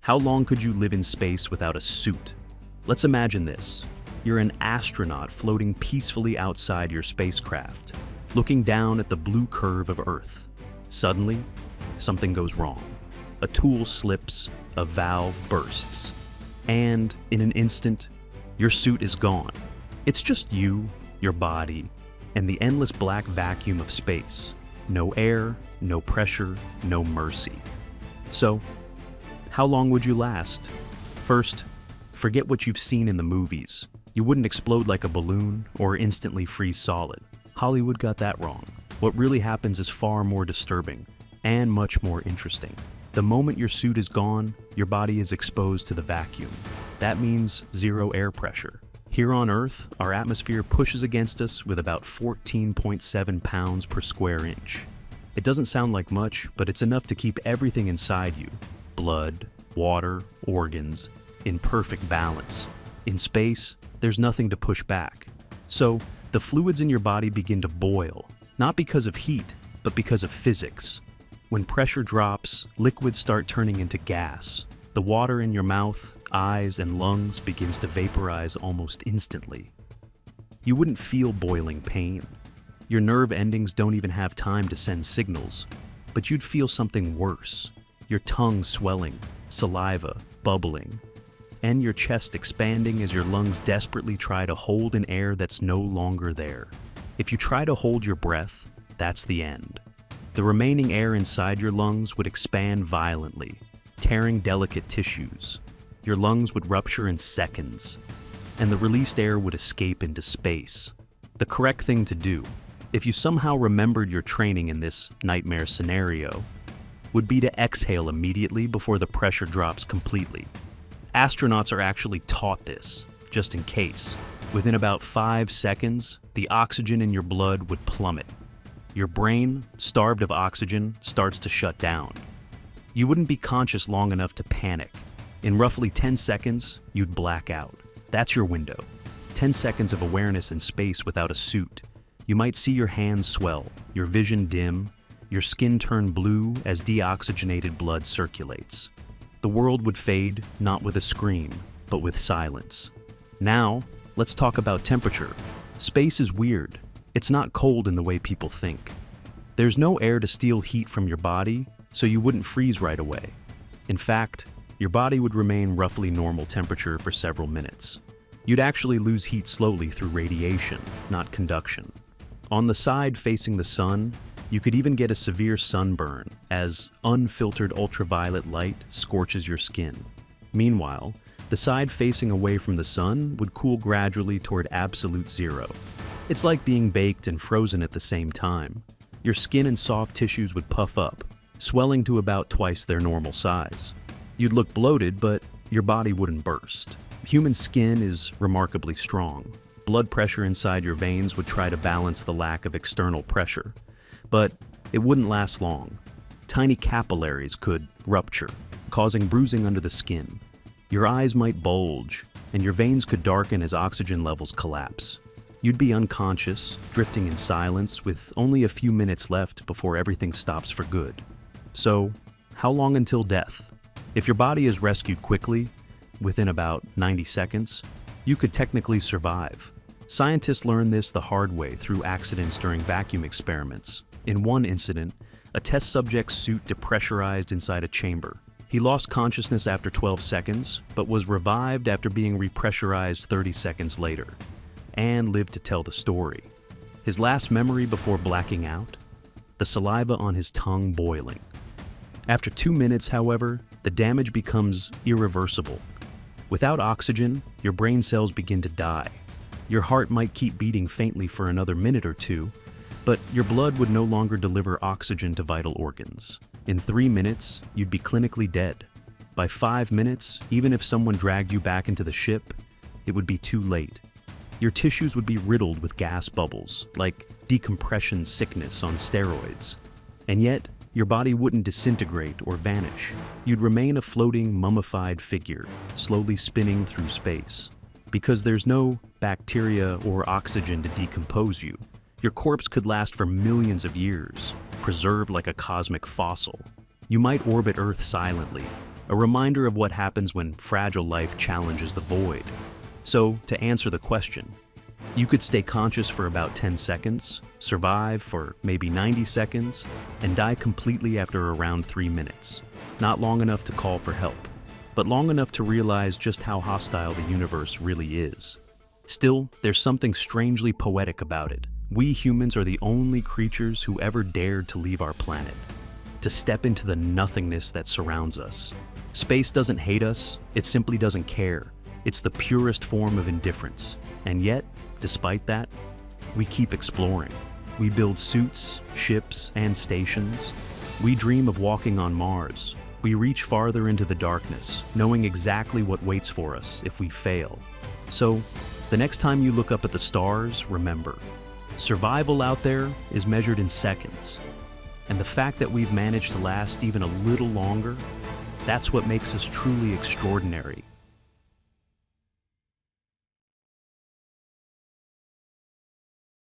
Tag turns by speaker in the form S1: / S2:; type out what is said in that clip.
S1: How long could you live in space without a suit? Let's imagine this. You're an astronaut floating peacefully outside your spacecraft, looking down at the blue curve of Earth. Suddenly, something goes wrong. A tool slips, a valve bursts, and in an instant, your suit is gone. It's just you, your body, and the endless black vacuum of space. No air, no pressure, no mercy. So, how long would you last? First, forget what you've seen in the movies. You wouldn't explode like a balloon or instantly freeze solid. Hollywood got that wrong. What really happens is far more disturbing and much more interesting. The moment your suit is gone, your body is exposed to the vacuum. That means zero air pressure. Here on Earth, our atmosphere pushes against us with about 14.7 pounds per square inch. It doesn't sound like much, but it's enough to keep everything inside you, blood, water, organs, in perfect balance. In space, there's nothing to push back. So, the fluids in your body begin to boil, not because of heat, but because of physics. When pressure drops, liquids start turning into gas. The water in your mouth, eyes, and lungs begins to vaporize almost instantly. You wouldn't feel boiling pain. Your nerve endings don't even have time to send signals, but you'd feel something worse. Your tongue swelling, saliva bubbling, and your chest expanding as your lungs desperately try to hold an air that's no longer there. If you try to hold your breath, that's the end. The remaining air inside your lungs would expand violently, tearing delicate tissues. Your lungs would rupture in seconds, and the released air would escape into space. The correct thing to do, if you somehow remembered your training in this nightmare scenario, would be to exhale immediately before the pressure drops completely. Astronauts are actually taught this, just in case. Within about 5 seconds, the oxygen in your blood would plummet. Your brain, starved of oxygen, starts to shut down. You wouldn't be conscious long enough to panic. In roughly 10 seconds, you'd black out. That's your window. 10 seconds of awareness in space without a suit. You might see your hands swell, your vision dim, your skin turn blue as deoxygenated blood circulates. The world would fade, not with a scream, but with silence. Now, let's talk about temperature. Space is weird. It's not cold in the way people think. There's no air to steal heat from your body, so you wouldn't freeze right away. In fact, your body would remain roughly normal temperature for several minutes. You'd actually lose heat slowly through radiation, not conduction. On the side facing the sun, you could even get a severe sunburn as unfiltered ultraviolet light scorches your skin. Meanwhile, the side facing away from the sun would cool gradually toward absolute zero. It's like being baked and frozen at the same time. Your skin and soft tissues would puff up, swelling to about twice their normal size. You'd look bloated, but your body wouldn't burst. Human skin is remarkably strong. Blood pressure inside your veins would try to balance the lack of external pressure, but it wouldn't last long. Tiny capillaries could rupture, causing bruising under the skin. Your eyes might bulge, and your veins could darken as oxygen levels collapse. You'd be unconscious, drifting in silence with only a few minutes left before everything stops for good. So, how long until death? If your body is rescued quickly, within about 90 seconds, you could technically survive. Scientists learned this the hard way through accidents during vacuum experiments. In one incident, a test subject's suit depressurized inside a chamber. He lost consciousness after 12 seconds, but was revived after being repressurized 30 seconds later, and lived to tell the story. His last memory before blacking out? The saliva on his tongue boiling. After 2 minutes, however, the damage becomes irreversible. Without oxygen, your brain cells begin to die. Your heart might keep beating faintly for another minute or two, but your blood would no longer deliver oxygen to vital organs. In 3 minutes, you'd be clinically dead. By 5 minutes, even if someone dragged you back into the ship, it would be too late. Your tissues would be riddled with gas bubbles, like decompression sickness on steroids. And yet, your body wouldn't disintegrate or vanish. You'd remain a floating, mummified figure, slowly spinning through space. Because there's no bacteria or oxygen to decompose you, your corpse could last for millions of years, preserved like a cosmic fossil. You might orbit Earth silently, a reminder of what happens when fragile life challenges the void. So, to answer the question, you could stay conscious for about 10 seconds, survive for maybe 90 seconds, and die completely after around 3 minutes. Not long enough to call for help, but long enough to realize just how hostile the universe really is. Still, there's something strangely poetic about it. We humans are the only creatures who ever dared to leave our planet, to step into the nothingness that surrounds us. Space doesn't hate us, it simply doesn't care. It's the purest form of indifference. And yet, despite that, we keep exploring. We build suits, ships, and stations. We dream of walking on Mars. We reach farther into the darkness, knowing exactly what waits for us if we fail. So, the next time you look up at the stars, remember, survival out there is measured in seconds. And the fact that we've managed to last even a little longer, that's what makes us truly extraordinary.